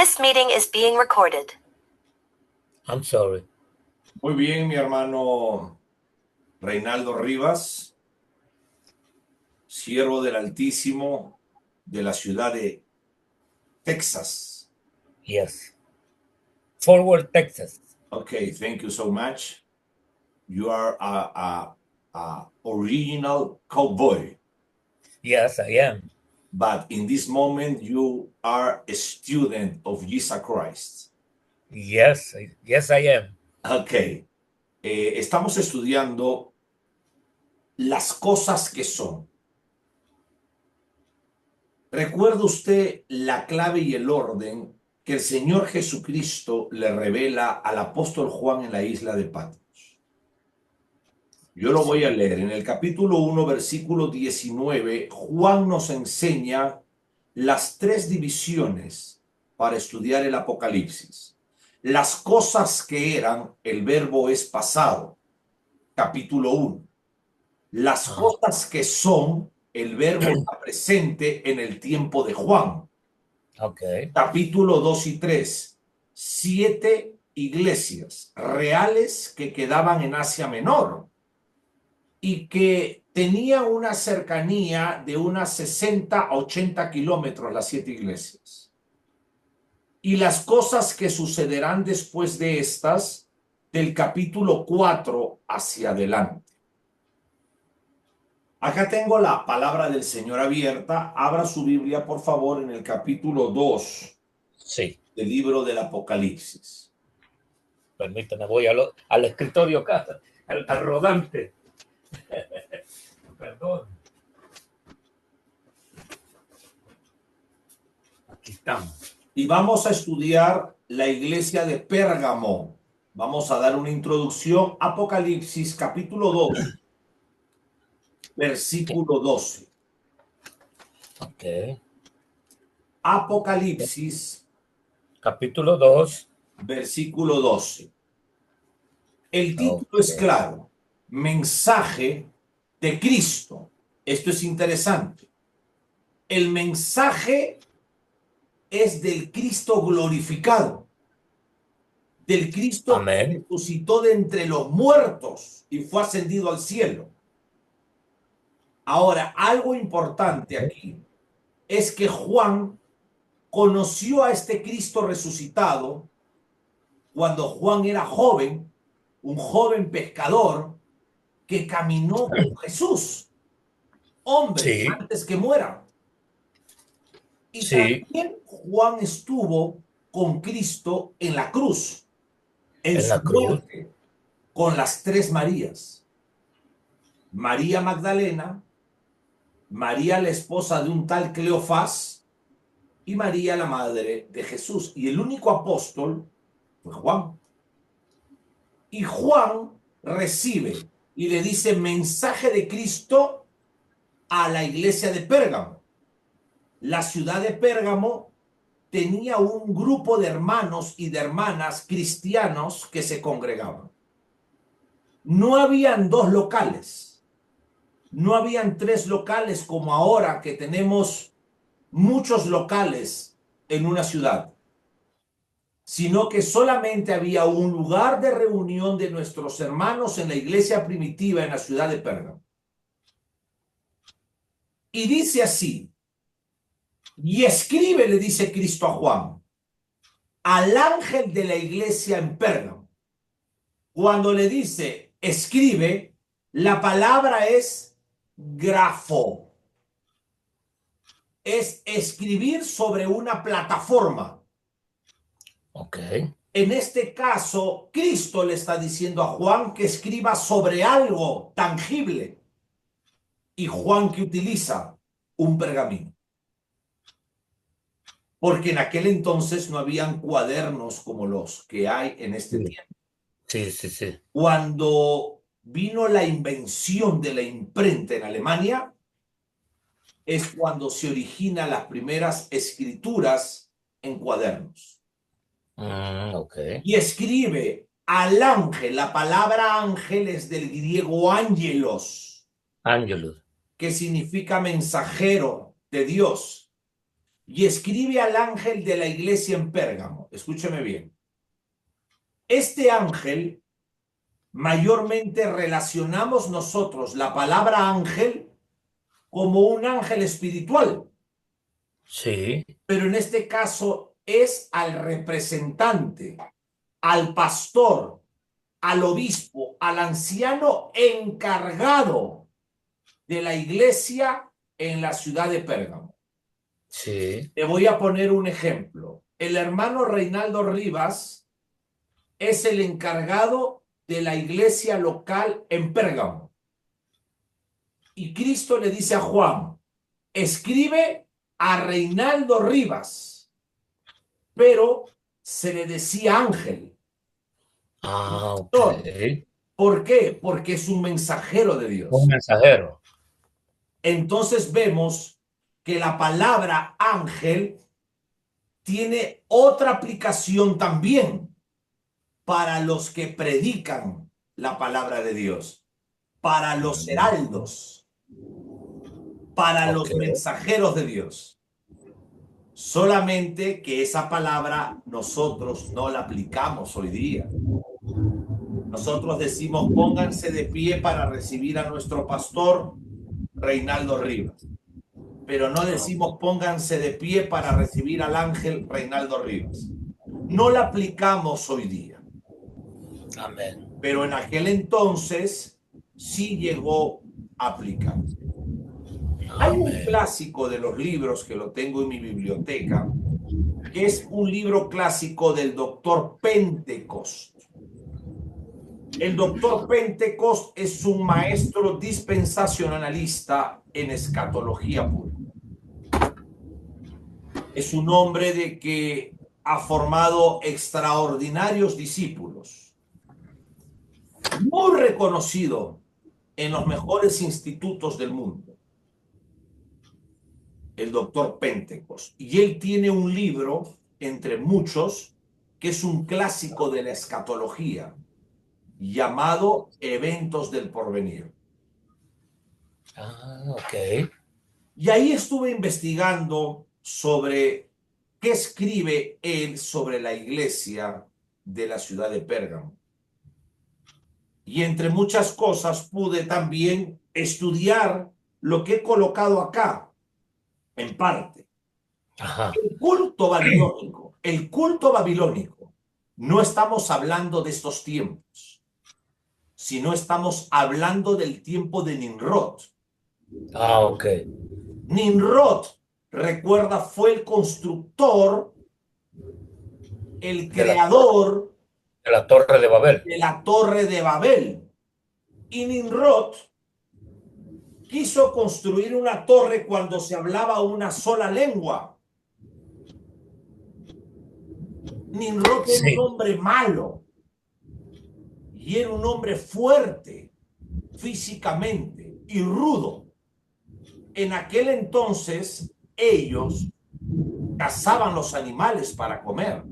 This meeting is being recorded. I'm sorry. Muy bien, mi hermano Reinaldo Rivas, siervo del Altísimo de la ciudad de Texas. Yes. Fort Worth, Texas. Okay, thank you so much. You are a original cowboy, Yes, I am. but in this moment you are a student of Jesus Christ. Yes, I am. Okay, estamos estudiando las cosas que son. ¿Recuerda usted la clave y el orden que el Señor Jesucristo le revela al apóstol Juan en la isla de Patmos? Yo lo voy a leer. En el capítulo 1, versículo 19, Juan nos enseña las tres divisiones para estudiar el Apocalipsis. Las cosas que eran, el verbo es pasado, capítulo 1. Las cosas que son, el verbo está presente en el tiempo de Juan. Okay. Capítulo 2 y 3. 7 iglesias reales que quedaban en Asia Menor y que tenían una cercanía de unas 60 a 80 kilómetros las 7 iglesias. Y las cosas que sucederán después de estas, del capítulo 4 hacia adelante. Acá tengo la palabra del Señor abierta. Abra su Biblia, por favor, en el capítulo 2 del libro del Apocalipsis. Permítame, voy al escritorio acá, al rodante. Perdón. Aquí estamos. Y vamos a estudiar la iglesia de Pérgamo. Vamos a dar una introducción. Apocalipsis, capítulo 2, versículo 12. Okay. Apocalipsis, Capítulo 2. versículo 12. El título es claro. Mensaje de Cristo. Esto es interesante. El mensaje es del Cristo glorificado. Del Cristo Amén. que resucitó de entre los muertos y fue ascendido al cielo. Ahora, algo importante aquí es que Juan conoció a este Cristo resucitado cuando Juan era joven, un joven pescador que caminó con Jesús, hombre, antes que muera. Y también Juan estuvo con Cristo en la cruz, en su muerte, con las tres Marías. María Magdalena, María la esposa de un tal Cleofás y María la madre de Jesús. Y el único apóstol fue Juan. Y Juan recibe y le dice mensaje de Cristo a la iglesia de Pérgamo. La ciudad de Pérgamo tenía un grupo de hermanos y de hermanas cristianos que se congregaban. No habían dos locales, no habían tres locales como ahora que tenemos muchos locales en una ciudad, sino que solamente había un lugar de reunión de nuestros hermanos en la iglesia primitiva en la ciudad de Pérgamo. Y dice así, y escribe, le dice Cristo a Juan, al ángel de la iglesia en Pérgamo. Cuando le dice escribe, la palabra es grafo. Es escribir sobre una plataforma. Okay. En este caso, Cristo le está diciendo a Juan que escriba sobre algo tangible. Y Juan que utiliza un pergamino. Porque en aquel entonces no habían cuadernos como los que hay en este tiempo. Sí. Cuando vino la invención de la imprenta en Alemania, es cuando se originan las primeras escrituras en cuadernos. Okay. Y escribe al ángel, la palabra ángel es del griego ángelos, Angelus. que significa mensajero de Dios. y escribe al ángel de la iglesia en Pérgamo. Escúcheme bien. Este ángel, mayormente relacionamos nosotros la palabra ángel como un ángel espiritual. Sí. Pero en este caso es al representante, al pastor, al obispo, al anciano encargado de la iglesia en la ciudad de Pérgamo. Sí. Te voy a poner un ejemplo. El hermano Reinaldo Rivas es el encargado de la iglesia local en Pérgamo. Y Cristo le dice a Juan, escribe a Reinaldo Rivas, pero se le decía ángel. Ah, ok. ¿Por qué? Porque es un mensajero de Dios. Un mensajero. Entonces vemos que la palabra ángel tiene otra aplicación también para los que predican la palabra de Dios, para los heraldos, para los mensajeros de Dios. Solamente que esa palabra nosotros no la aplicamos hoy día. Nosotros decimos, pónganse de pie para recibir a nuestro pastor Reinaldo Rivas. Pero no decimos, pónganse de pie para recibir al ángel Reinaldo Rivas. No la aplicamos hoy día. Amén. Pero en aquel entonces sí llegó a aplicarse. Hay un clásico de los libros que lo tengo en mi biblioteca, que es un libro clásico del doctor Pentecost. El doctor Pentecost es un maestro dispensacionalista en escatología pura. Es un hombre de que ha formado extraordinarios discípulos, muy reconocido en los mejores institutos del mundo, el doctor Pentecost. Y él tiene un libro, entre muchos, que es un clásico de la escatología, llamado Eventos del Porvenir. Ah, ok. Y ahí estuve investigando sobre qué escribe él sobre la iglesia de la ciudad de Pérgamo. Y entre muchas cosas pude también estudiar lo que he colocado acá, en parte. Ajá. El culto babilónico, no estamos hablando de estos tiempos, sino estamos hablando del tiempo de Nimrod. Ah, ok. Nimrod, recuerda, fue el constructor, el creador De la Torre de Babel. de la Torre de Babel. Y Nimrod quiso construir una torre cuando se hablaba una sola lengua. Nimrod era un hombre malo y era un hombre fuerte físicamente y rudo. En aquel entonces ellos cazaban los animales para comer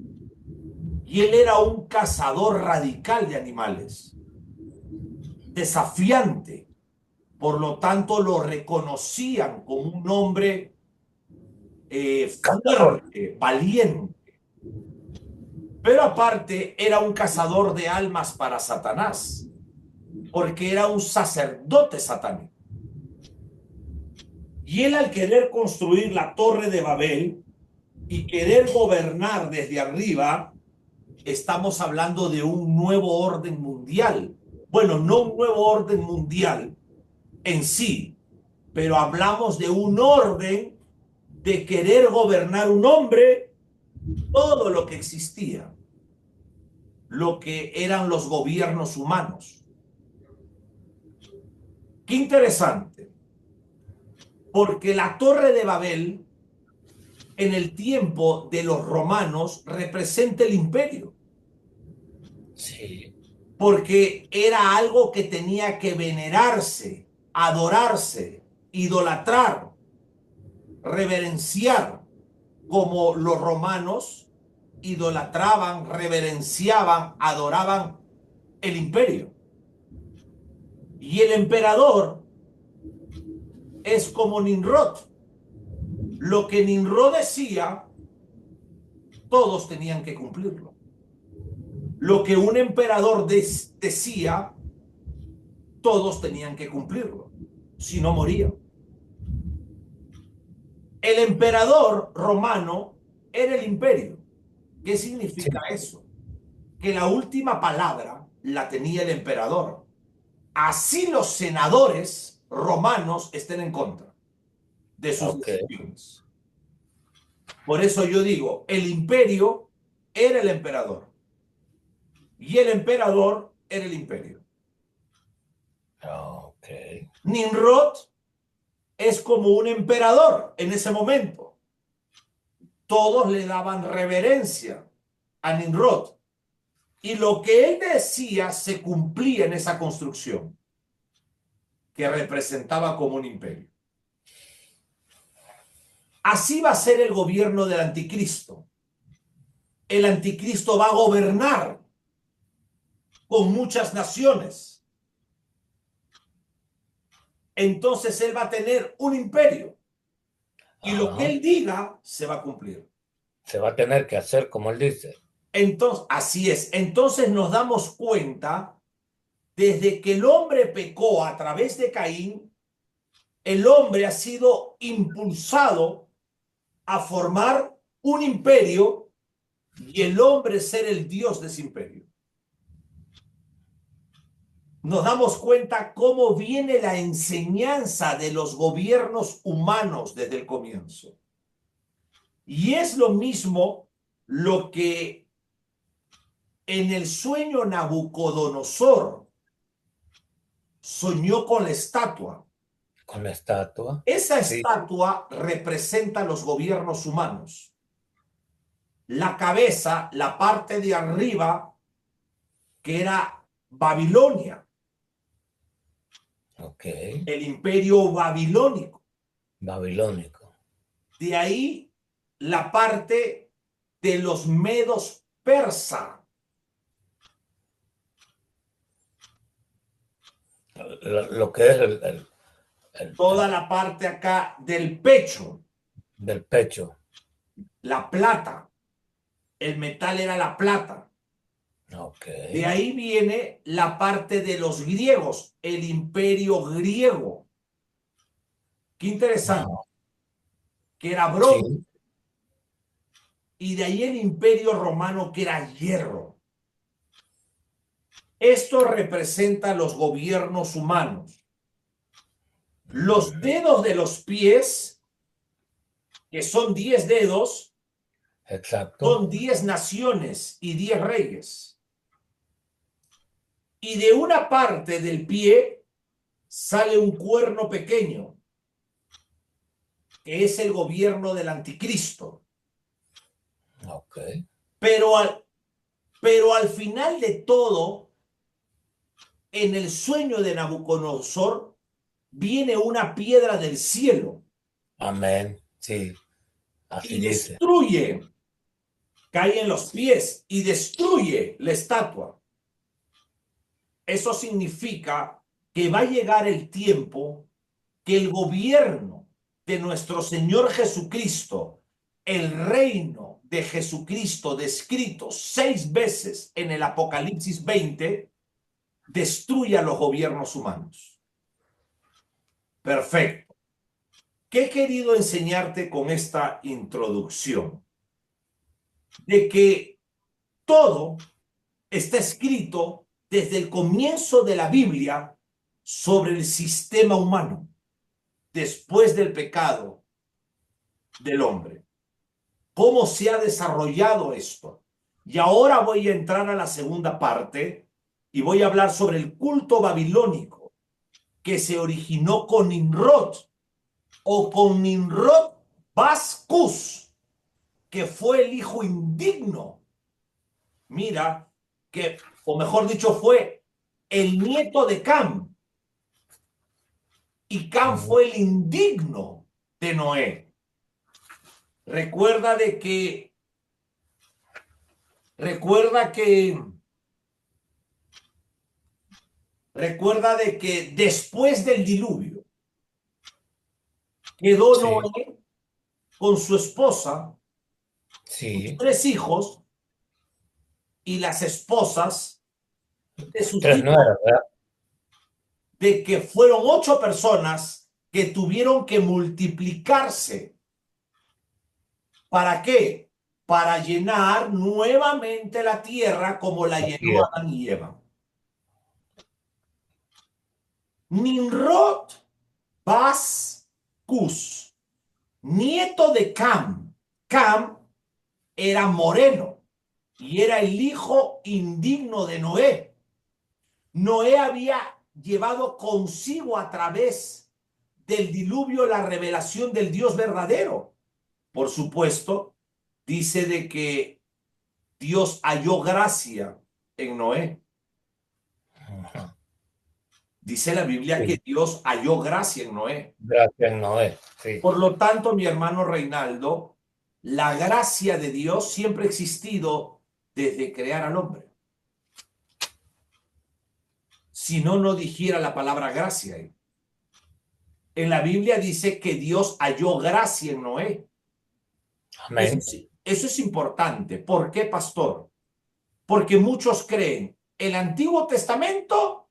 y él era un cazador radical de animales, desafiante. Por lo tanto, lo reconocían como un hombre fuerte, valiente. Pero aparte, era un cazador de almas para Satanás, porque era un sacerdote satánico. Y él, al querer construir la Torre de Babel y querer gobernar desde arriba, estamos hablando de un nuevo orden mundial. Bueno, no un nuevo orden mundial en sí, pero hablamos de un orden de querer gobernar un hombre todo lo que existía, lo que eran los gobiernos humanos. Qué interesante, porque la Torre de Babel en el tiempo de los romanos representa el imperio. Sí. Porque era algo que tenía que venerarse, adorarse, idolatrar, reverenciar, como los romanos idolatraban, reverenciaban, adoraban el imperio. Y el emperador es como Nimrod, Lo que Nimrod decía, todos tenían que cumplirlo. Lo que un emperador decía, todos tenían que cumplirlo. Si no, morían. El emperador romano era el imperio. ¿Qué significa eso? Que la última palabra la tenía el emperador. Así los senadores romanos estén en contra de sus decisiones. Por eso yo digo, el imperio era el emperador y el emperador era el imperio. Nimrod es como un emperador en ese momento. Todos le daban reverencia a Nimrod y lo que él decía se cumplía en esa construcción que representaba como un imperio. Así va a ser el gobierno del anticristo. El anticristo va a gobernar con muchas naciones. Entonces él va a tener un imperio. Y lo que él diga se va a cumplir. Se va a tener que hacer como él dice. Entonces, así es. Entonces nos damos cuenta, desde que el hombre pecó a través de Caín, el hombre ha sido impulsado a formar un imperio y el hombre ser el Dios de ese imperio. Nos damos cuenta cómo viene la enseñanza de los gobiernos humanos desde el comienzo. Y es lo mismo lo que en el sueño Nabucodonosor soñó con la estatua. Con la estatua. Esa estatua representa los gobiernos humanos. La cabeza, la parte de arriba, que era Babilonia. El imperio babilónico. De ahí la parte de los medos persa. Lo que es toda la parte acá del pecho. Del pecho. La plata. El metal era la plata. De ahí viene la parte de los griegos, el imperio griego. Qué interesante. Que era bronce. Sí. Y de ahí el imperio romano, que era hierro. Esto representa los gobiernos humanos. Los dedos de los pies, que son 10 dedos, exacto, son 10 naciones y 10 reyes. Y de una parte del pie sale un cuerno pequeño, que es el gobierno del anticristo. Pero al final de todo, en el sueño de Nabucodonosor, viene una piedra del cielo. Amén. Sí. Así y dice. Destruye, cae en los pies y destruye la estatua. Eso significa que va a llegar el tiempo que el gobierno de nuestro Señor Jesucristo, el reino de Jesucristo descrito 6 veces en el Apocalipsis 20, destruya los gobiernos humanos. Perfecto. ¿Qué he querido enseñarte con esta introducción? De que todo está escrito desde el comienzo de la Biblia sobre el sistema humano después del pecado del hombre. ¿Cómo se ha desarrollado esto? Y ahora voy a entrar a la segunda parte y voy a hablar sobre el culto babilónico que se originó con Nimrod o con Nimrod Bascus, que fue el hijo indigno. Mira, que, o mejor dicho, fue el nieto de Cam. Y Cam fue el indigno de Noé. Recuerda de que después del diluvio quedó Noé con su esposa, sus Sí. 3 hijos y las esposas de sus 3 hijos, nueras, ¿verdad? de que fueron 8 personas que tuvieron que multiplicarse. ¿Para qué? Para llenar nuevamente la tierra como la Así llenó es. Adán y Eva. Nimrod Bas Cus, nieto de Cam. Cam era moreno y era el hijo indigno de Noé. Noé había llevado consigo a través del diluvio la revelación del Dios verdadero. Por supuesto, dice de que Dios halló gracia en Noé. Ajá. Dice la Biblia que Sí. Dios halló gracia en Noé. Gracias, Noé. Sí. Por lo tanto, mi hermano Reinaldo, la gracia de Dios siempre ha existido desde crear al hombre. Si no, no dijera la palabra gracia. En la Biblia dice que Dios halló gracia en Noé. Amén. Eso es importante. ¿Por qué, pastor? Porque muchos creen el Antiguo Testamento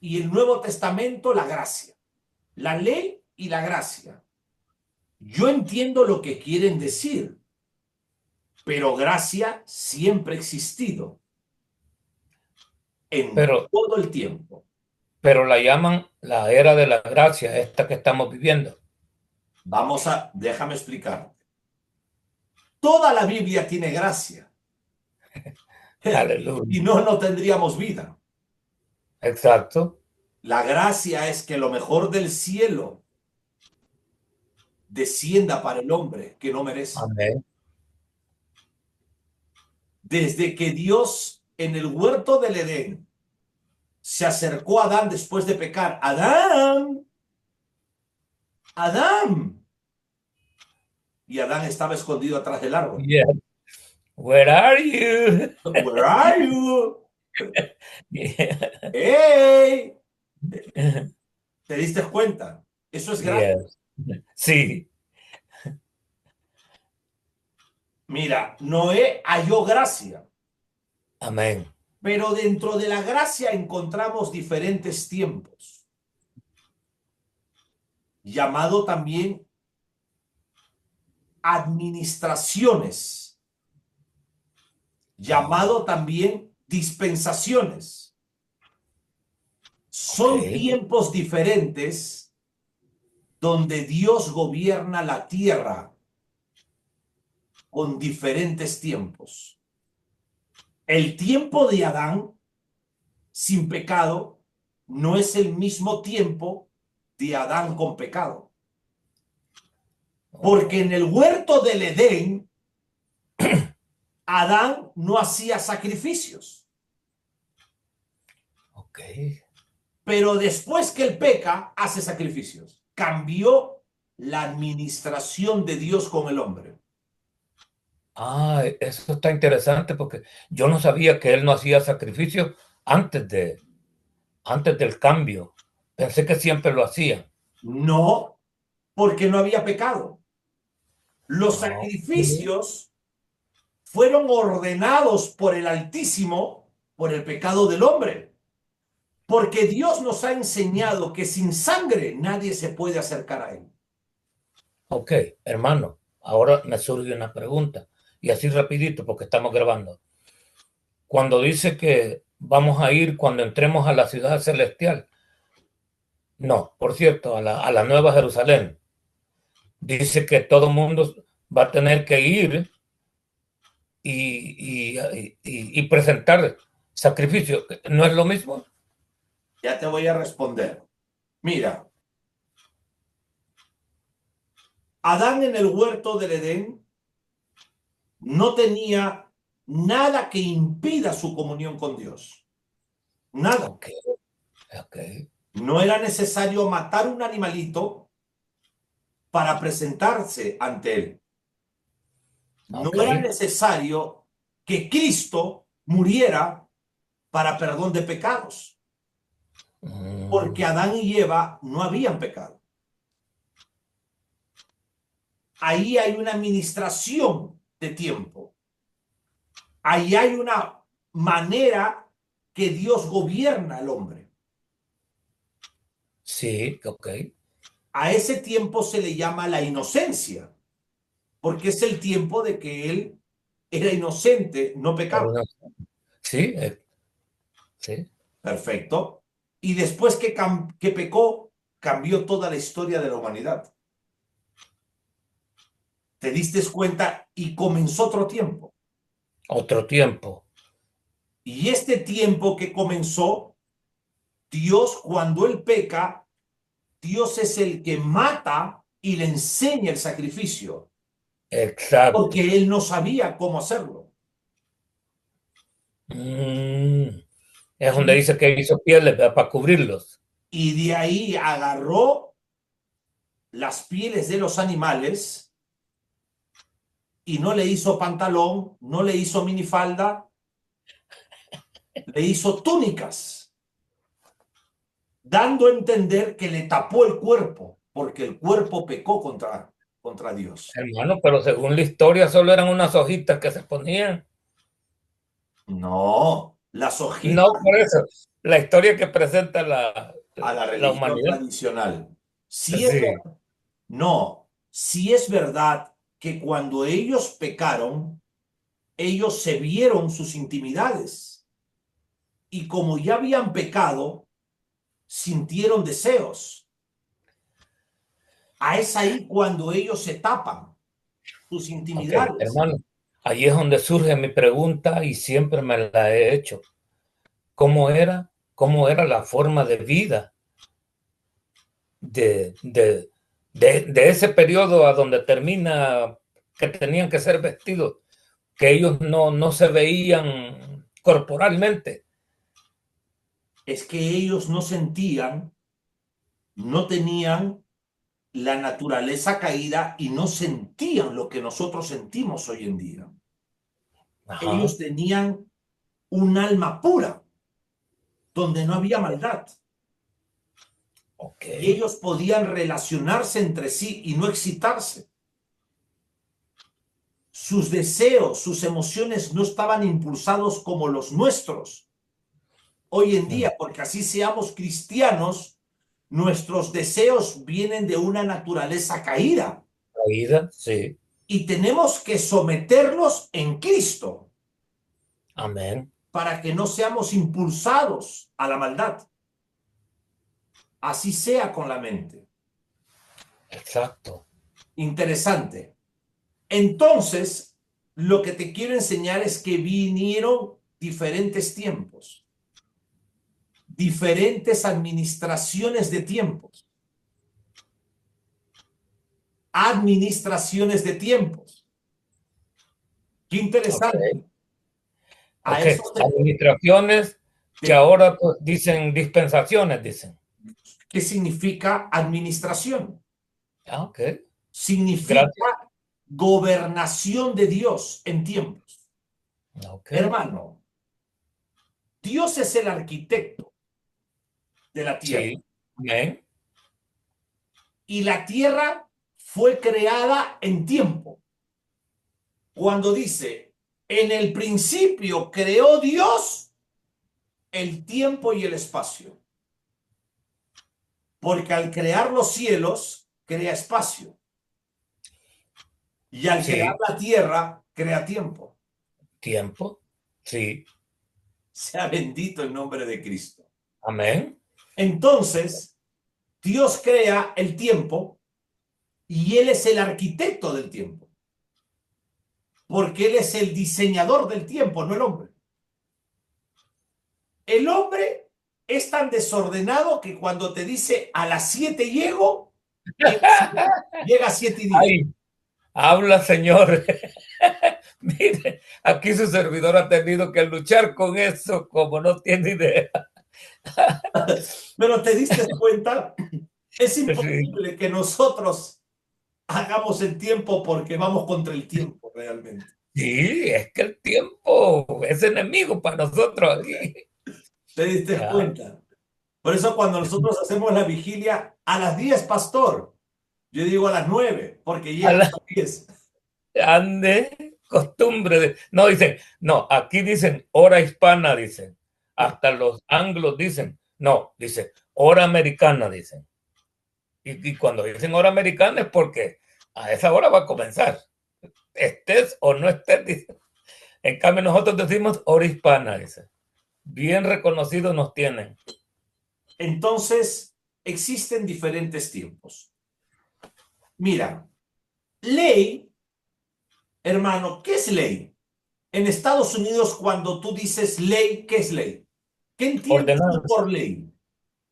y el Nuevo Testamento, la gracia. La ley y la gracia. Yo entiendo lo que quieren decir, pero gracia siempre ha existido en Pero, todo el tiempo. pero la llaman la era de la gracia, esta que estamos viviendo. Déjame explicar. Toda la Biblia tiene gracia. Aleluya. Y no tendríamos vida. Exacto. La gracia es que lo mejor del cielo descienda para el hombre que no merece. Amén. Desde que Dios en el huerto del Edén se acercó a Adán después de pecar, Adán, Adán, y Adán estaba escondido atrás del árbol. Yes. Where are you? Where are you? Hey, ¿te diste cuenta? Eso es gracia. Yes. Sí. Mira, Noé halló gracia, Amén. pero dentro de la gracia encontramos diferentes tiempos, llamado también administraciones, llamado también dispensaciones. Son Ok. tiempos diferentes donde Dios gobierna la tierra con diferentes tiempos. El tiempo de Adán sin pecado no es el mismo tiempo de Adán con pecado. Porque en el huerto del Edén, Adán no hacía sacrificios. Ok. Pero después que él peca, hace sacrificios. Cambió la administración de Dios con el hombre. Ah, eso está interesante porque yo no sabía que él no hacía sacrificios antes del cambio. Pensé que siempre lo hacía. No, porque no había pecado. Los Ah, sacrificios fueron ordenados por el Altísimo por el pecado del hombre. Porque Dios nos ha enseñado que sin sangre nadie se puede acercar a él. ok, hermano, ahora me surge una pregunta. Y así rapidito porque estamos grabando. Cuando dice que vamos a ir cuando entremos a la ciudad celestial. No, por cierto, a la Nueva Jerusalén. Dice que todo mundo va a tener que ir y presentar sacrificio. ¿No es lo mismo? Ya te voy a responder. Mira, Adán en el huerto del Edén no tenía nada que impida su comunión con Dios. Nada. Ok, ok. No era necesario matar un animalito para presentarse ante él. No Ok. era necesario que Cristo muriera para perdón de pecados, porque Adán y Eva no habían pecado. ahí hay una administración de tiempo. Ahí hay una manera que Dios gobierna al hombre. Sí, ok. A ese tiempo se le llama la inocencia, porque es el tiempo de que él era inocente, no pecaba. Sí, sí. Perfecto. Y después que pecó, cambió toda la historia de la humanidad. Te diste cuenta y comenzó otro tiempo. Otro tiempo. Y este tiempo que comenzó, Dios cuando él peca, Dios es el que mata y le enseña el sacrificio, Exacto. porque él no sabía cómo hacerlo. Es donde dice que hizo pieles, ¿verdad? Para cubrirlos. Y de ahí agarró las pieles de los animales y no le hizo pantalón, no le hizo minifalda, le hizo túnicas, dando a entender que le tapó el cuerpo, porque el cuerpo pecó contra Dios. Hermano, pero según la historia solo eran unas hojitas que se ponían. No, las hojitas No, por eso. La historia que presenta a la la religión humanidad. tradicional. Si es, Sí, no, si es verdad que cuando ellos pecaron, ellos se vieron sus intimidades y como ya habían pecado, sintieron deseos. Es ahí cuando ellos se tapan sus ok, intimidades. hermano. Allí es donde surge mi pregunta y siempre me la he hecho. ¿Cómo era la forma de vida de, de, de ese periodo a donde termina que tenían que ser vestidos, que ellos no se veían corporalmente? Es que ellos no sentían, no tenían la naturaleza caída y no sentían lo que nosotros sentimos hoy en día. Ajá, Ellos tenían un alma pura, donde no había maldad. ok, Y ellos podían relacionarse entre sí y no excitarse. Sus deseos, sus emociones no estaban impulsados como los nuestros hoy en día, porque así seamos cristianos, nuestros deseos vienen de una naturaleza caída la vida, sí, y tenemos que someterlos en Cristo amén, para que no seamos impulsados a la maldad. Así sea con la mente. exacto, Interesante. Entonces, lo que te quiero enseñar es que vinieron diferentes tiempos, diferentes administraciones de tiempos, administraciones de tiempos. Qué ok, interesante. A ok. eso Administraciones que ahora pues, dicen dispensaciones, dicen. ¿qué significa administración? Ah, ok, gracias. Significa gobernación de Dios en tiempos. Ok, Hermano, Dios es el arquitecto de la tierra sí, amén, y la tierra fue creada en tiempo. Cuando dice, en el principio creó Dios el tiempo y el espacio. Porque al crear los cielos, crea espacio. Y al crear sí, la tierra, crea tiempo. tiempo, sí, Sea bendito el nombre de Cristo. amén, Entonces, Dios crea el tiempo y Él es el arquitecto del tiempo. Porque Él es el diseñador del tiempo, no el hombre. El hombre es tan desordenado que cuando te dice a las 7 llego, llega a 7:10. ay, habla, Señor. Mire, aquí su servidor ha tenido que luchar con eso como no tiene idea. Pero te diste cuenta, es Sí, imposible que nosotros hagamos el tiempo porque vamos contra el tiempo realmente. sí, es que el tiempo es enemigo para nosotros aquí. ¿Te diste Ya, cuenta? Por eso cuando nosotros hacemos la vigilia a las 10, pastor, Yo digo a las 9, porque A llega a la- las 10. ande costumbre de... No, dicen, no, aquí dicen hora hispana, dicen. Hasta los anglos dicen, no, dice hora americana, dicen. Y cuando dicen hora americana es porque a esa hora va a comenzar. Estés o no estés, dicen. En cambio, nosotros decimos hora hispana, dice. Bien reconocidos nos tienen. Entonces, existen diferentes tiempos. Mira, ley, hermano, ¿qué es ley? En Estados Unidos, cuando tú dices ley, ¿qué es ley? ¿Qué entiendes tú Ordenanza, por ley?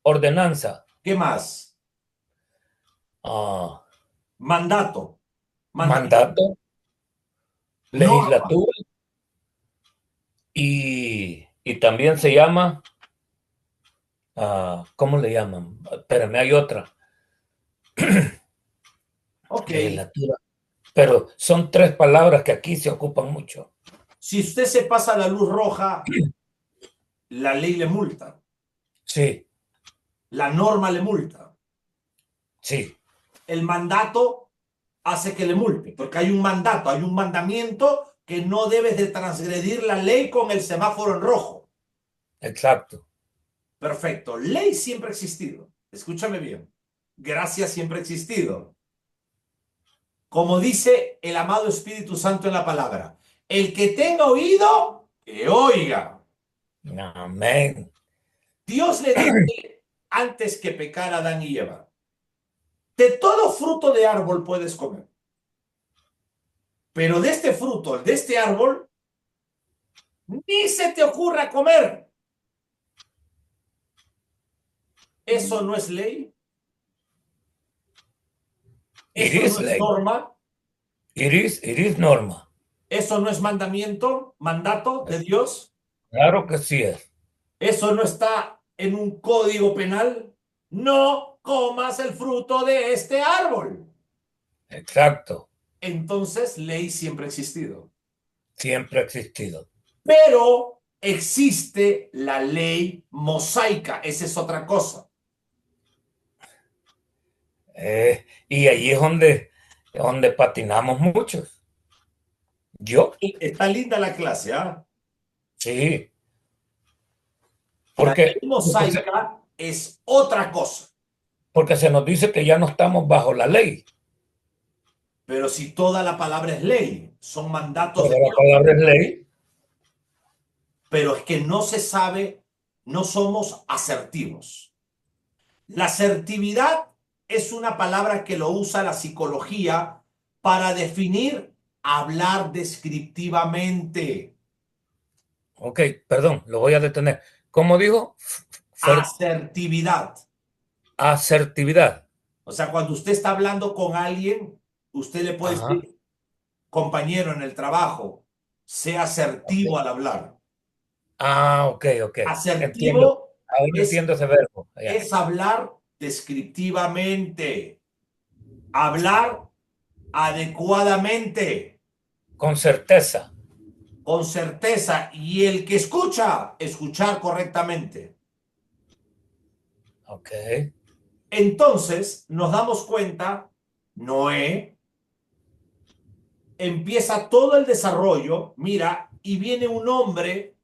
ordenanza, ¿Qué más? ah, Mandato. Mandamiento. mandato, Norma. legislatura y también se llama, ¿cómo le llaman? Espérame, hay otra, Ok. legislatura. Pero son tres palabras que aquí se ocupan mucho. Si usted se pasa la luz roja, la ley le multa. Sí, La norma le multa. sí, El mandato hace que le multe, porque hay un mandato, hay un mandamiento que no debes de transgredir la ley con el semáforo en rojo. exacto. Perfecto. Ley siempre ha existido. Escúchame bien. Gracia siempre ha existido. Como dice el amado Espíritu Santo en la palabra, el que tenga oído, que oiga. Amén. Dios le dice antes que pecara Adán y Eva, de todo fruto de árbol puedes comer, pero de este fruto, de este árbol, ni se te ocurra comer. ¿Eso no es ley? ¿Eso Iris no es ley, norma? iris norma. ¿Eso no es mandamiento, mandato de Dios? Claro que sí es. ¿Eso no está en un código penal? No comas el fruto de este árbol. Exacto. Entonces, ley siempre ha existido. Siempre ha existido. Pero existe la ley mosaica. Esa es otra cosa. Y ahí es donde patinamos muchos. Yo, Está linda la clase, ¿ah? sí. La ley Porque, mosaica es otra cosa. porque se nos dice que ya no estamos bajo la ley. Pero si toda la palabra es ley, son mandatos Pero de la Dios. palabra es ley. Pero es que no se sabe, no somos asertivos. La asertividad es una palabra que lo usa la psicología para definir hablar descriptivamente. Ok, perdón, lo voy a detener. ¿Cómo dijo? Asertividad. Asertividad. O sea, cuando usted está hablando con alguien, usted le puede Ajá. decir, compañero en el trabajo, sea asertivo Ok. al hablar. Ok, ok. Entiendo. Asertivo Ahora es, entiendo ese verbo. Ya. es hablar descriptivamente, hablar adecuadamente, Con certeza. con certeza, y el que escucha, escuchar correctamente. Ok. Entonces nos damos cuenta, Noé empieza todo el desarrollo, mira, y viene un hombre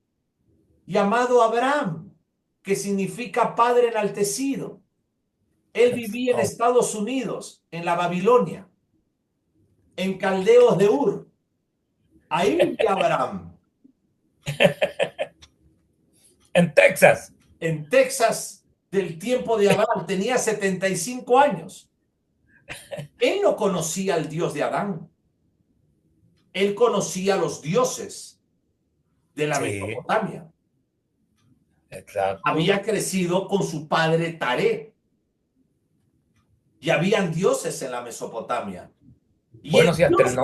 llamado Abraham, que significa padre enaltecido. Él vivía en Oh, Estados Unidos, en la Babilonia, en Caldeos de Ur. Ahí vivía Abraham. en Texas. En Texas, del tiempo de Abraham, tenía 75 años. Él no conocía al Dios de Adán. Él conocía a los dioses de la Sí, Mesopotamia. exacto. Había crecido con su padre Taré. Y habían dioses en la Mesopotamia. Y Bueno, el sí, Dios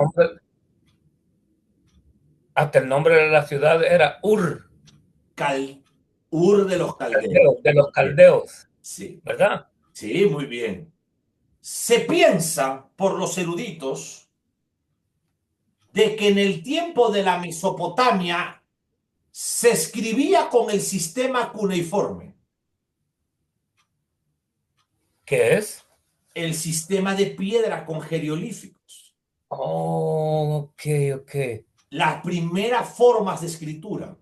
hasta el nombre de la ciudad era Ur, Ur de los caldeos. de los Bien. caldeos, Sí, ¿verdad? sí, muy bien. Se piensa por los eruditos de que en el tiempo de la Mesopotamia se escribía con el sistema cuneiforme. ¿Qué es? el sistema de piedra con jeroglíficos. Oh, ok. Las primeras formas de escritura.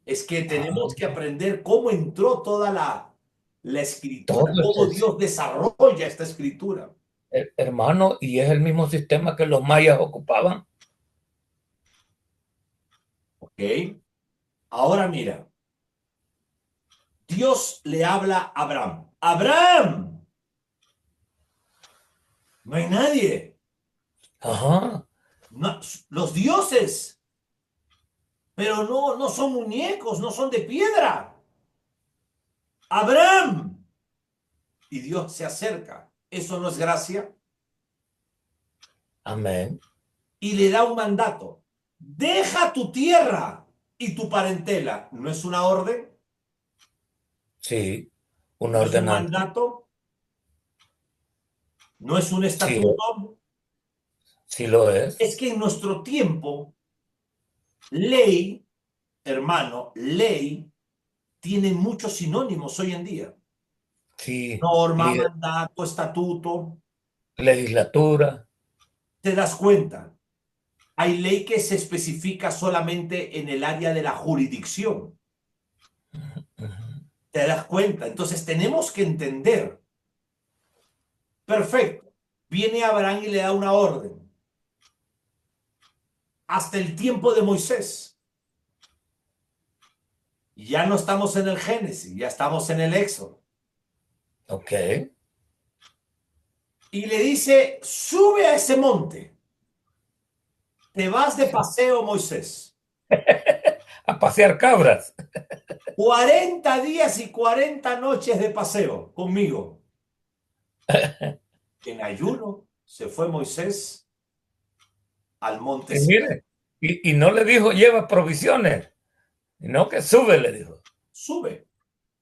Es que tenemos que aprender cómo entró toda la escritura, Todo cómo es, Dios desarrolla esta escritura. hermano, y es el mismo sistema que los mayas ocupaban. ¿Ok? Ahora mira, Dios le habla a Abraham. Abraham, no hay nadie. Ajá, No, los dioses, pero no son muñecos, no son de piedra. Abraham. Y Dios se acerca. ¿Eso no es gracia? amén. Y le da un mandato. Deja tu tierra y tu parentela. ¿No es una orden? Sí, una ¿No es un ordenanza. mandato? ¿No es un Sí, estatuto? sí lo es. Es que en nuestro tiempo, ley, hermano, ley tiene muchos sinónimos hoy en día. Sí, Norma, mandato, estatuto. legislatura. ¿Te das cuenta? Hay ley que se especifica solamente en el área de la jurisdicción. Ujú. ¿Te das cuenta? Entonces tenemos que entender. Perfecto. Viene Abraham y le da una orden. Hasta el tiempo de Moisés. Ya no estamos en el Génesis, ya estamos en el Éxodo. Ok. Y le dice, sube a ese monte. Te vas de paseo, Moisés. A pasear cabras. 40 días y 40 noches de paseo conmigo. En ayuno se fue Moisés al monte Y Sinaí. mire, y no le dijo lleva provisiones, sino que sube, le dijo. Sube.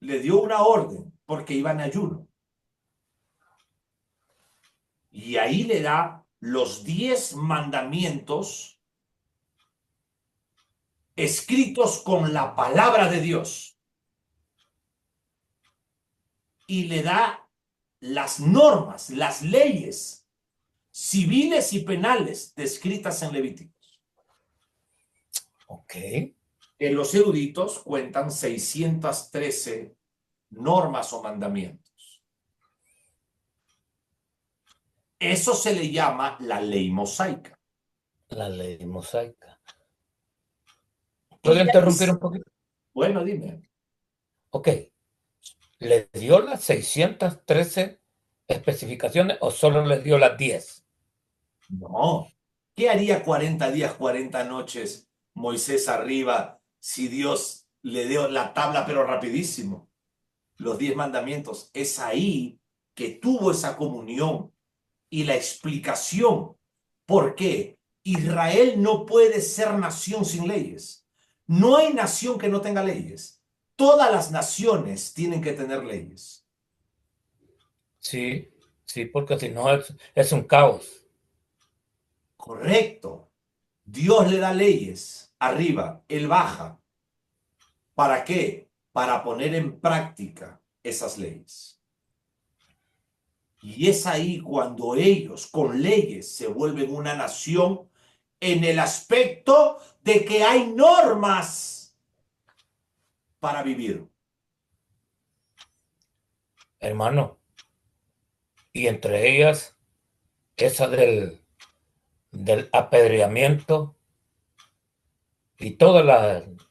Le dio una orden porque iba en ayuno. Y ahí le da los 10 mandamientos escritos con la palabra de Dios. Y le da las normas, las leyes civiles y penales descritas en Levíticos. Ok. Los eruditos cuentan 613 normas o mandamientos. Eso se le llama la ley mosaica. La ley mosaica. Y ¿Puedo ya interrumpir un poquito? bueno, dime. Ok. ¿Les dio las 613 especificaciones o solo les dio las 10? No. ¿Qué haría 40 días, 40 noches Moisés arriba si Dios le dio la tabla, pero rapidísimo? Los 10 mandamientos. Es ahí que tuvo esa comunión y la explicación. ¿Por qué? Israel no puede ser nación sin leyes. No hay nación que no tenga leyes. Todas las naciones tienen que tener leyes. Sí, sí, porque si no es un caos. Correcto. Dios le da leyes arriba, Él baja. ¿Para qué? Para poner en práctica esas leyes. Y es ahí cuando ellos con leyes se vuelven una nación en el aspecto de que hay normas para vivir. Hermano, y entre ellas esa del apedreamiento y todas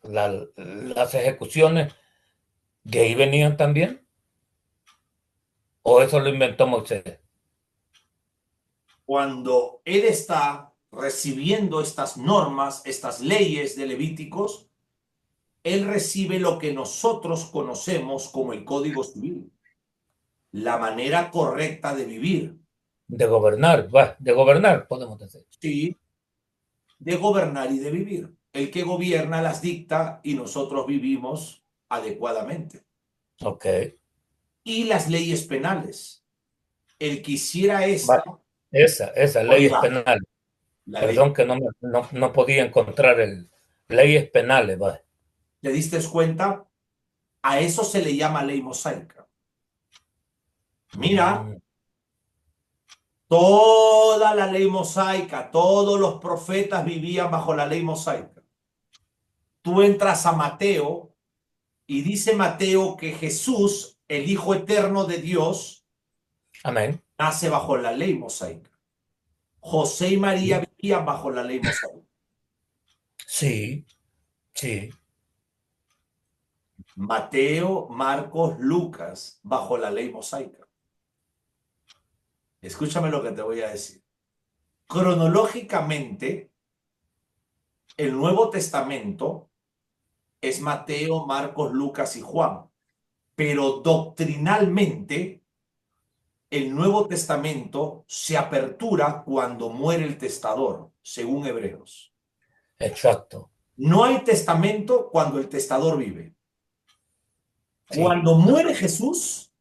las ejecuciones, ¿de ahí venían también? ¿O eso lo inventó Moisés? Cuando Él está recibiendo estas normas, estas leyes de Levíticos, Él recibe lo que nosotros conocemos como el Código Civil, la manera correcta de vivir. De gobernar, podemos decir. Sí, de gobernar y de vivir. El que gobierna las dicta y nosotros vivimos adecuadamente. Ok. Y las leyes penales. El que hiciera Va, esta, esa ley es oiga, penal. la ley, Perdón que no podía encontrar leyes penales. Va. ¿te diste cuenta? A eso se le llama ley mosaica. Mira, Mm, toda la ley mosaica, todos los profetas vivían bajo la ley mosaica. Tú entras a Mateo y dice Mateo que Jesús, el Hijo Eterno de Dios, amén. nace bajo la ley mosaica. José y María Sí, vivían bajo la ley mosaica. sí, sí, Mateo, Marcos, Lucas, bajo la ley mosaica. Escúchame lo que te voy a decir. Cronológicamente, el Nuevo Testamento es Mateo, Marcos, Lucas y Juan. Pero doctrinalmente, el Nuevo Testamento se apertura cuando muere el testador, según Hebreos. exacto. No hay testamento cuando el testador vive. Sí, Cuando muere Jesús,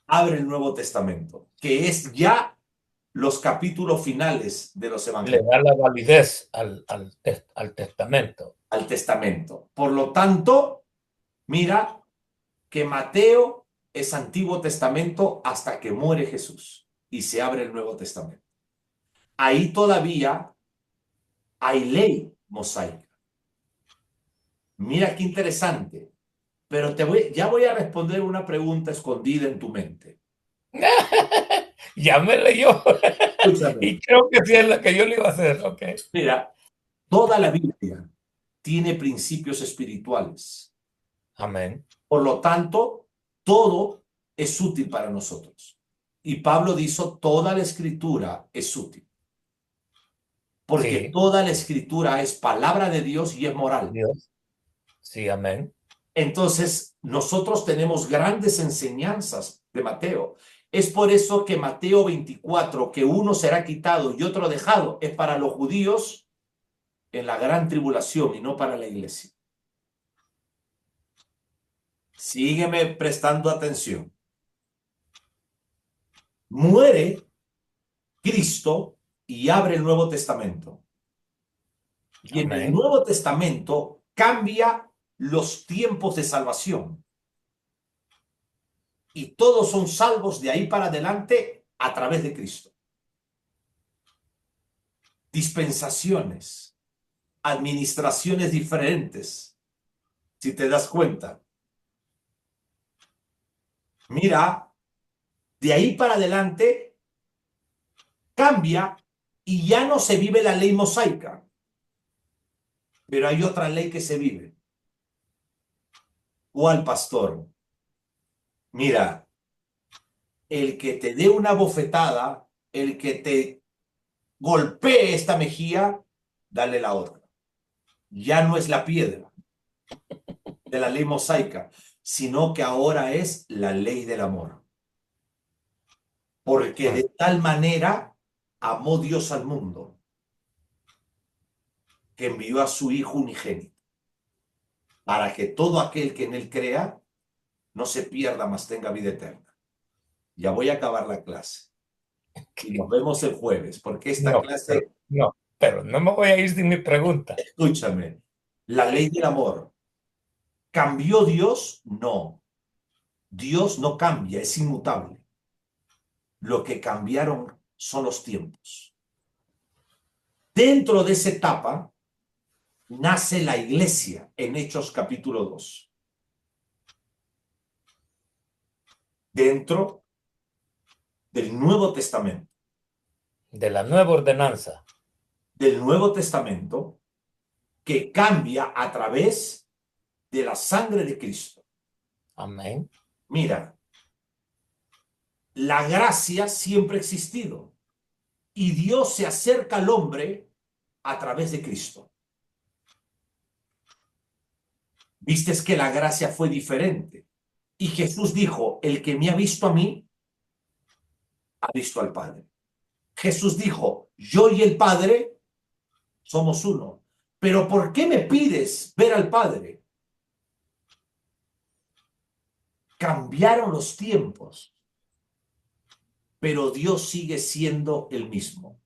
abre el Nuevo Testamento, que es ya los capítulos finales de los le evangelios, da la validez al testamento. al testamento. Por lo tanto, mira que Mateo es Antiguo Testamento hasta que muere Jesús y se abre el Nuevo Testamento. Ahí todavía hay ley mosaica. Mira qué interesante. Pero ya voy a responder una pregunta escondida en tu mente. Ya me leyó. Escúchame. Y creo que sí es la que yo le iba a hacer. Ok. Mira, toda la Biblia tiene principios espirituales. Amén. Por lo tanto, todo es útil para nosotros. Y Pablo dice, toda la escritura es útil. Porque Sí, toda la escritura es palabra de Dios y es moral. Dios. Sí, amén. Entonces, nosotros tenemos grandes enseñanzas de Mateo. Es por eso que Mateo 24, que uno será quitado y otro dejado, es para los judíos en la gran tribulación y no para la iglesia. Sígueme prestando atención. Muere Cristo y abre el Nuevo Testamento. Y en el Amén. Nuevo Testamento cambia los tiempos de salvación. Y todos son salvos de ahí para adelante a través de Cristo. Dispensaciones, administraciones diferentes, si te das cuenta. Mira, de ahí para adelante cambia y ya no se vive la ley mosaica, pero hay otra ley que se vive. ¿Cuál, pastor? Mira, el que te dé una bofetada, el que te golpee esta mejilla, dale la otra. Ya no es la piedra de la ley mosaica, sino que ahora es la ley del amor. Porque de tal manera amó Dios al mundo, que envió a su Hijo unigénito, para que todo aquel que en él crea no se pierda, mas tenga vida eterna. Ya voy a acabar la clase. Y nos vemos el jueves, porque esta clase, Pero no me voy a ir sin mi pregunta. escúchame, la ley del amor. ¿Cambió Dios? No. Dios no cambia, es inmutable. Lo que cambiaron son los tiempos. Dentro de esa etapa nace la iglesia en Hechos capítulo 2. Dentro del Nuevo Testamento. De la nueva ordenanza. Del Nuevo Testamento que cambia a través de la sangre de Cristo. Amén. Mira, la gracia siempre ha existido y Dios se acerca al hombre a través de Cristo. Vistes que la gracia fue diferente. Y Jesús dijo, el que me ha visto a mí, ha visto al Padre. Jesús dijo, yo y el Padre somos uno. Pero ¿por qué me pides ver al Padre? Cambiaron los tiempos, pero Dios sigue siendo el mismo.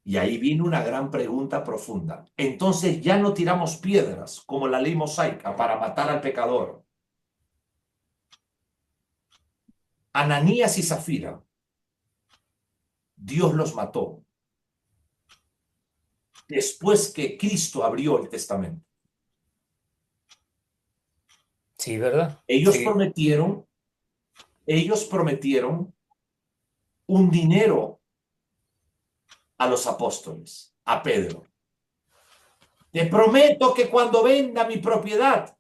Y ahí viene una gran pregunta profunda. Entonces ya no tiramos piedras como la ley mosaica para matar al pecador. Ananías y Zafira, Dios los mató después que Cristo abrió el testamento. Sí, ¿verdad? Ellos Sí. prometieron un dinero a los apóstoles, a Pedro. Te prometo que cuando venda mi propiedad,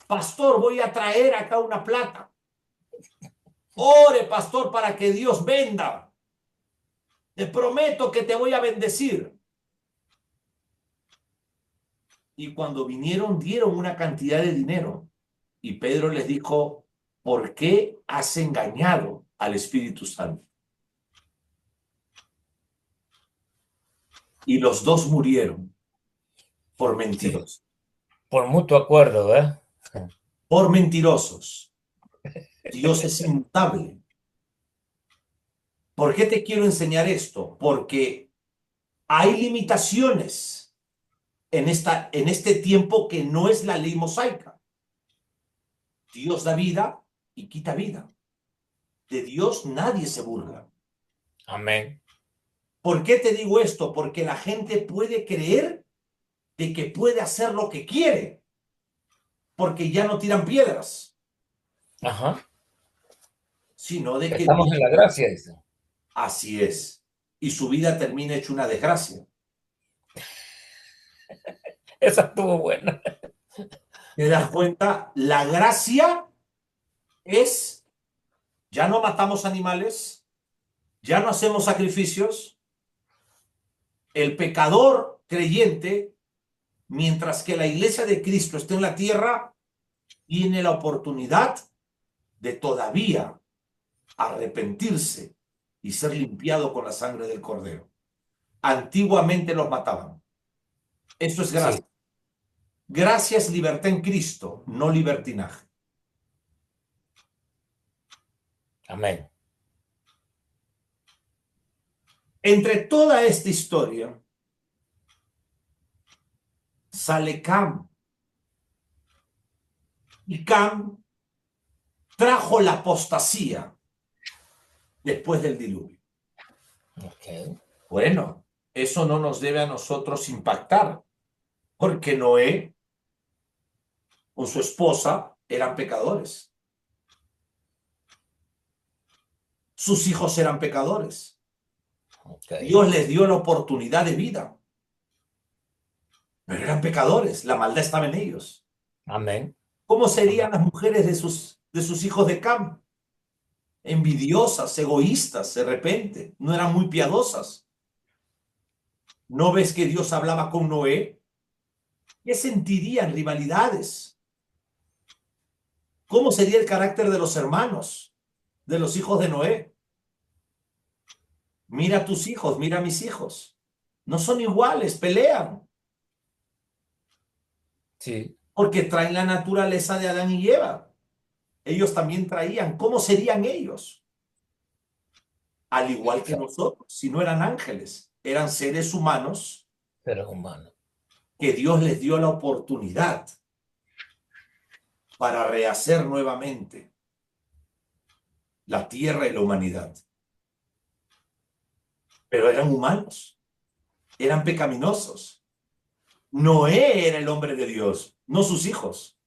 pastor, voy a traer acá una plata. Ore, pastor, para que Dios venda. Te prometo que te voy a bendecir. Y cuando vinieron, dieron una cantidad de dinero. Y Pedro les dijo, ¿por qué has engañado al Espíritu Santo? Y los dos murieron por mentirosos. Por mutuo acuerdo, ¿verdad? Por mentirosos. Dios es inmutable. ¿Por qué te quiero enseñar esto? Porque hay limitaciones en este tiempo que no es la ley mosaica. Dios da vida y quita vida. De Dios nadie se burla. Amén. ¿Por qué te digo esto? Porque la gente puede creer de que puede hacer lo que quiere, porque ya no tiran piedras, Ajá. sino de que Estamos en la gracia, dice. así es. Y su vida termina hecha una desgracia. Esa estuvo buena. ¿Te das cuenta? La gracia es, ya no matamos animales, ya no hacemos sacrificios. El pecador creyente, mientras que la iglesia de Cristo esté en la tierra, tiene la oportunidad de todavía arrepentirse y ser limpiado con la sangre del Cordero. Antiguamente los mataban. Eso es gracia. Sí. Gracia es libertad en Cristo, no libertinaje. Amén. Entre toda esta historia sale Cam. Y Cam trajo la apostasía después del diluvio. Okay. Bueno, eso no nos debe a nosotros impactar, porque Noé con su esposa eran pecadores. Sus hijos eran pecadores. Okay. Dios les dio la oportunidad de vida. Pero eran pecadores, la maldad estaba en ellos. Amén. ¿Cómo serían las mujeres de sus hijos de Cam? Envidiosas, egoístas, de repente, no eran muy piadosas. ¿No ves que Dios hablaba con Noé? ¿Qué sentirían? Rivalidades. ¿Cómo sería el carácter de los hermanos, de los hijos de Noé? Mira a tus hijos, mira a mis hijos. No son iguales, pelean, Sí. porque traen la naturaleza de Adán y Eva. Ellos también traían. ¿Cómo serían ellos? Al igual que nosotros, si no eran ángeles, eran seres humanos Seres humanos. que Dios les dio la oportunidad para rehacer nuevamente la tierra y la humanidad. Pero eran humanos, eran pecaminosos. Noé era el hombre de Dios, no sus hijos.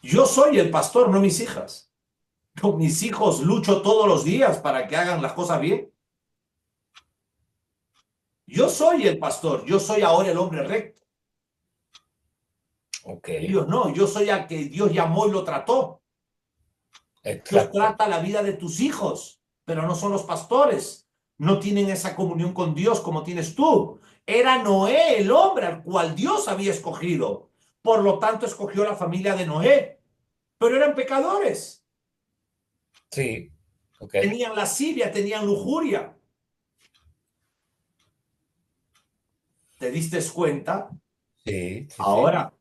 Yo soy el pastor, no mis hijas. Con mis hijos lucho todos los días para que hagan las cosas bien. Yo soy el pastor, yo soy ahora el hombre recto. Okay. Ellos no, yo soy al que Dios llamó y lo trató. Dios Exacto. trata la vida de tus hijos, pero no son los pastores. No tienen esa comunión con Dios como tienes tú. Era Noé el hombre al cual Dios había escogido. Por lo tanto, escogió la familia de Noé. Pero eran pecadores. Sí. Okay. Tenían lascivia, tenían lujuria. ¿Te diste cuenta? Sí. Sí. Ahora,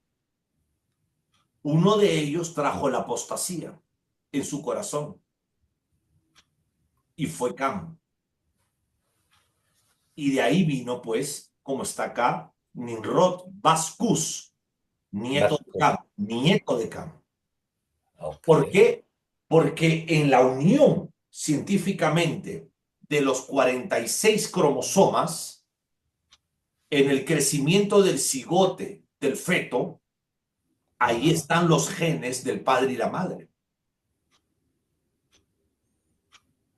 uno de ellos trajo la apostasía en su corazón. Y fue Cam. Y de ahí vino, pues, como está acá, Nimrod Bascus, nieto de Cam, nieto de Cam. Okay. ¿Por qué? Porque en la unión científicamente de los 46 cromosomas, en el crecimiento del cigote del feto, ahí están los genes del padre y la madre.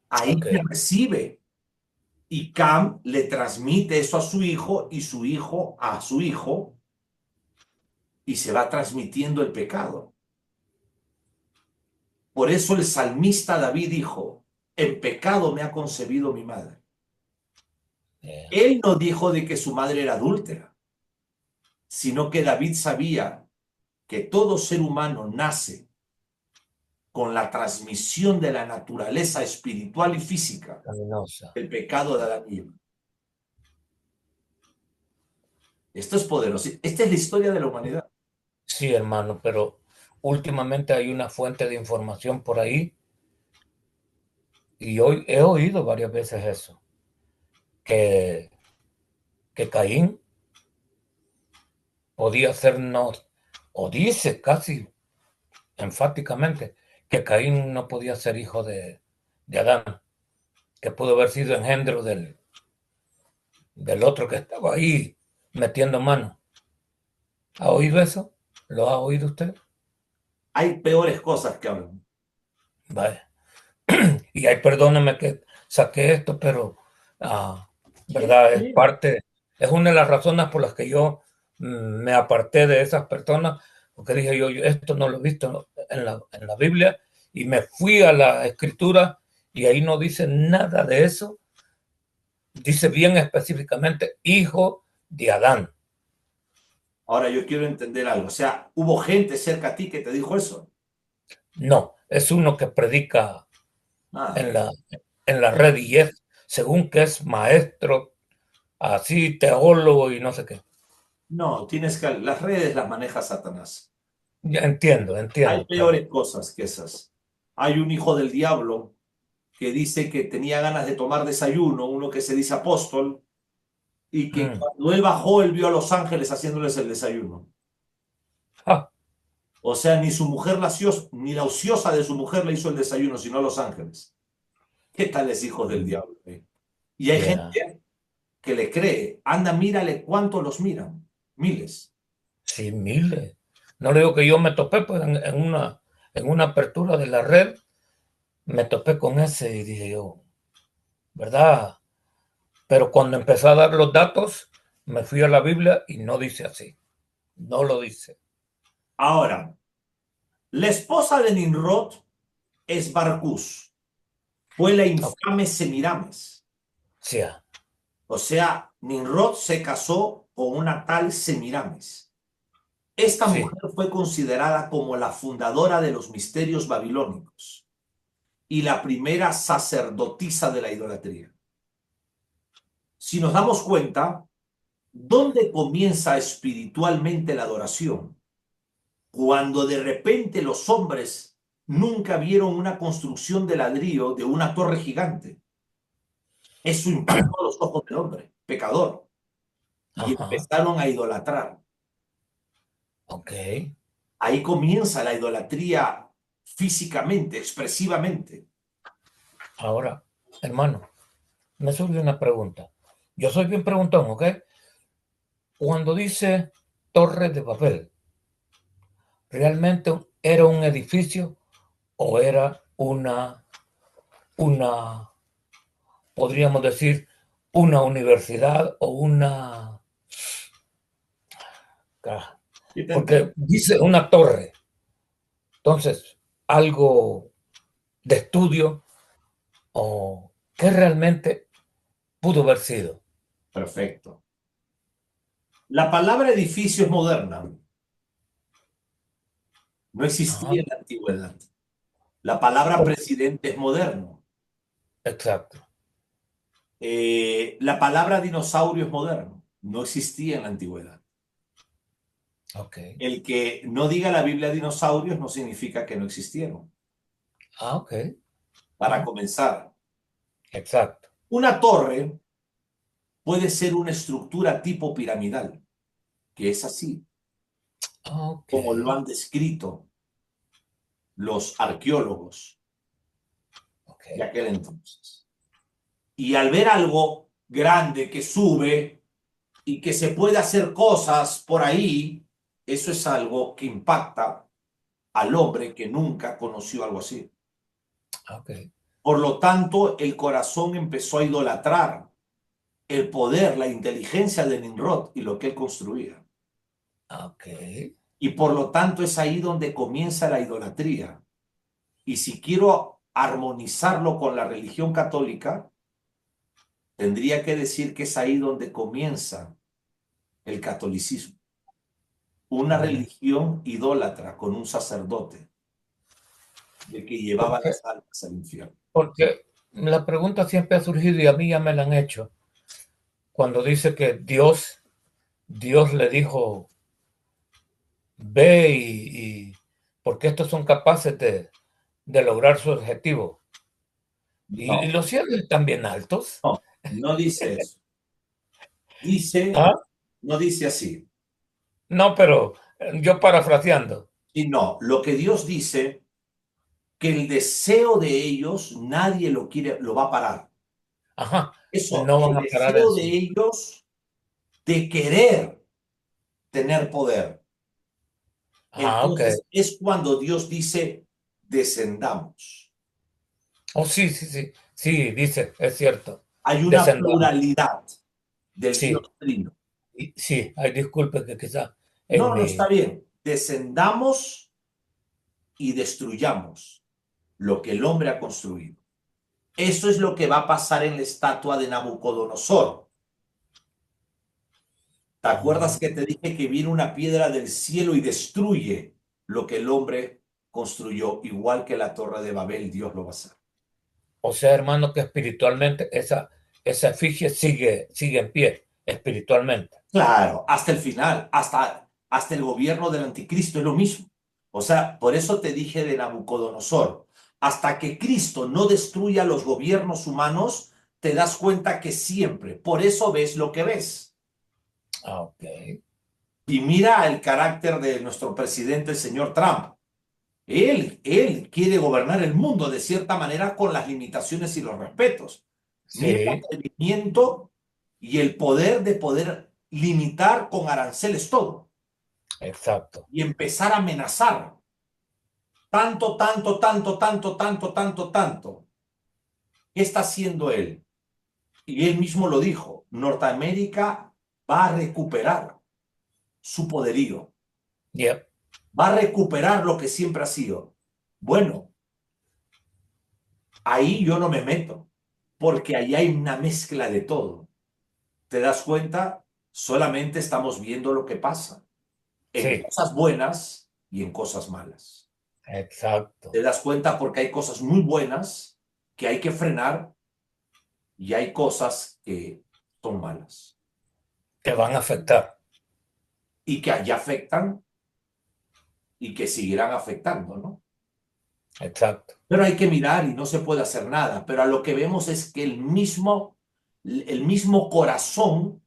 Ahí Ok. se recibe. Y Cam le transmite eso a su hijo y su hijo a su hijo y se va transmitiendo el pecado. Por eso el salmista David dijo, en pecado me ha concebido mi madre. Yeah. Él no dijo de que su madre era adúltera, sino que David sabía que todo ser humano nace con la transmisión de la naturaleza espiritual y física Caminosa. del pecado de Adán y Eva. Esto es poderoso. Esta es la historia de la humanidad. Sí, hermano, pero últimamente hay una fuente de información por ahí y hoy he oído varias veces eso, que, que Caín podía sernos, o dice casi enfáticamente, que Caín no podía ser hijo de Adán, que pudo haber sido engendro del otro que estaba ahí metiendo mano. ¿Ha oído eso? ¿Lo ha oído usted? Hay peores cosas que hablan. Vale. Y ahí perdóneme que saqué esto, pero verdad, es parte, es una de las razones por las que yo me aparté de esas personas, porque dije yo esto no lo he visto en la Biblia, y me fui a la escritura y ahí no dice nada de eso, dice bien específicamente hijo de Adán. Ahora yo quiero entender algo. O sea, ¿hubo gente cerca a ti que te dijo eso? No, es uno que predica Ah, en la red y es, según que es maestro, así teólogo y no sé qué. no, tienes que... Las redes las maneja Satanás. Ya entiendo, Hay pero peores cosas que esas. Hay un hijo del diablo que dice que tenía ganas de tomar desayuno, uno que se dice apóstol, y que mm, cuando él bajó, él vio a los ángeles haciéndoles el desayuno. ah, O sea, ni su mujer ni la ociosa de su mujer le hizo el desayuno, sino los ángeles. ¿Qué tales hijos del diablo? Y hay yeah, gente que le cree. Anda, mírale cuántos los miran. Miles. sí, miles. No le digo que yo me topé pues, en una apertura de la red, me topé con ese y dije yo, ¿verdad? Pero cuando empecé a dar los datos, me fui a la Biblia y no dice así, no lo dice. Ahora, la esposa de Nimrod es Barcús. Fue la Ok, infame Semiramis. sí, O sea, Nimrod se casó con una tal Semiramis. Esta sí, mujer fue considerada como la fundadora de los misterios babilónicos y la primera sacerdotisa de la idolatría. Si nos damos cuenta, ¿dónde comienza espiritualmente la adoración? Cuando de repente los hombres nunca vieron una construcción de ladrillo de una torre gigante. Eso impactó a los ojos del hombre, pecador, y ajá, empezaron a idolatrar. ok. Ahí comienza la idolatría físicamente, expresivamente. Ahora, hermano, me surge una pregunta. Yo soy bien preguntón, ¿ok? Cuando dice Torre de Babel, ¿realmente era un edificio o era una, podríamos decir, una universidad o una... ¿Sí te entiendes? Porque dice una torre, entonces, algo de estudio o qué realmente pudo haber sido. Perfecto. La palabra edificio es moderna. No Ajá, existía en la antigüedad. La palabra presidente es moderno. exacto. La palabra dinosaurio es moderno. No existía en la antigüedad. Ok. El que no diga la Biblia dinosaurios no significa que no existieron. Ok. Para comenzar, Exacto. una torre puede ser una estructura tipo piramidal, que es así, Ok. como lo han descrito los arqueólogos. de aquel entonces. Y al ver algo grande que sube y que se puede hacer cosas por ahí, eso es algo que impacta al hombre que nunca conoció algo así. Okay. Por lo tanto, el corazón empezó a idolatrar el poder, la inteligencia de Nimrod y lo que él construía. Okay. Y por lo tanto es ahí donde comienza la idolatría. Y si quiero armonizarlo con la religión católica, tendría que decir que es ahí donde comienza el catolicismo. Una religión idólatra con un sacerdote de que llevaba las almas al infierno. Porque la pregunta siempre ha surgido y a mí ya me la han hecho. Cuando dice que Dios le dijo, ve porque estos son capaces de lograr su objetivo. No, Y los cielos están bien altos. no, no dice eso. Dice, ¿Ah? no dice así. No, pero yo parafraseando. Y no, lo que Dios dice, que el deseo de ellos nadie lo quiere, lo va a parar. Ajá, Eso, no el van a parar deseo de eso. ellos de querer tener poder. Ah, ok. Entonces es cuando Dios dice, descendamos. Oh, sí, sí, sí. Sí, dice, es cierto. Hay una Descendamos. pluralidad del Dios Sí, trino. sí, hay disculpe que quizá en No, no está mi... bien. Descendamos y destruyamos lo que el hombre ha construido. Eso es lo que va a pasar en la estatua de Nabucodonosor. ¿Te acuerdas que te dije que viene una piedra del cielo y destruye lo que el hombre construyó? Igual que la torre de Babel, Dios lo va a hacer. O sea, hermano, que espiritualmente esa efigie sigue en pie, espiritualmente. Claro, hasta el final, hasta el gobierno del anticristo es lo mismo. O sea, por eso te dije de Nabucodonosor. Hasta que Cristo no destruya los gobiernos humanos, te das cuenta que siempre, por eso ves lo que ves. Ah, ok. Y mira el carácter de nuestro presidente, el señor Trump. Él quiere gobernar el mundo de cierta manera con las limitaciones y los respetos. Mira el Sí, atrevimiento y el poder de poder limitar con aranceles todo exacto. y empezar a amenazar. Tanto, tanto, tanto, tanto, tanto, tanto, tanto. ¿Qué está haciendo él? Y él mismo lo dijo, Norteamérica va a recuperar su poderío, Yep. va a recuperar lo que siempre ha sido. Bueno, ahí yo no me meto, porque ahí hay una mezcla de todo. ¿Te das cuenta? Solamente estamos viendo lo que pasa en Sí, cosas buenas y en cosas malas. exacto. Te das cuenta porque hay cosas muy buenas que hay que frenar y hay cosas que son malas Que van a afectar. y que allá afectan y que seguirán afectando, ¿no? Exacto. Pero hay que mirar y no se puede hacer nada. Pero a lo que vemos es que el mismo corazón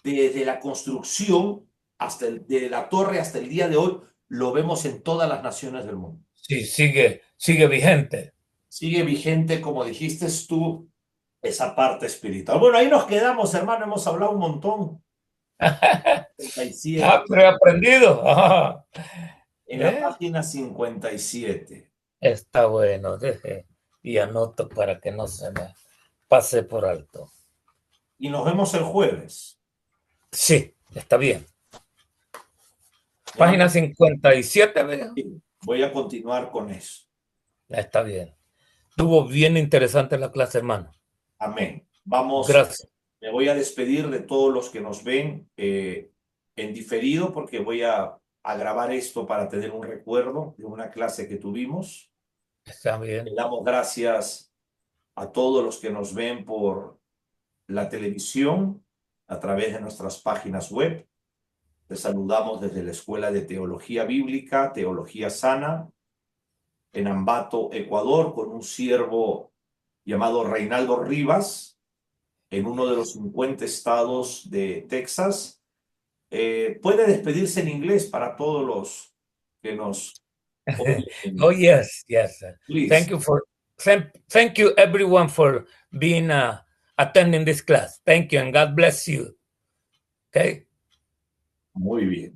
desde la construcción hasta de la torre hasta el día de hoy lo vemos en todas las naciones del mundo. Sí, sigue vigente. Sigue vigente, como dijiste tú, esa parte espiritual. Bueno, ahí nos quedamos, hermano, hemos hablado un montón. 57, Pero he aprendido. Ajá. en la página 57. Está bueno. Deje y anoto para que no se me pase por alto. Y nos vemos el jueves. Sí, está bien. Página 57, vea. Voy a continuar con eso. Está bien. Estuvo bien interesante la clase, hermano. Amén. Vamos, Gracias. me voy a despedir de todos los que nos ven en diferido porque voy a grabar esto para tener un recuerdo de una clase que tuvimos. Está Le bien. damos gracias a todos los que nos ven por la televisión, a través de nuestras páginas web. Les saludamos desde la Escuela de Teología Bíblica, Teología Sana, en Ambato, Ecuador, con un siervo llamado Reinaldo Rivas, en uno de los 50 estados de Texas. Puede despedirse en inglés para todos los que nos oyen. Oh, yes, yes. Please. Thank you for thank you everyone for being attending this class. Thank you and God bless you. Okay. Muy bien.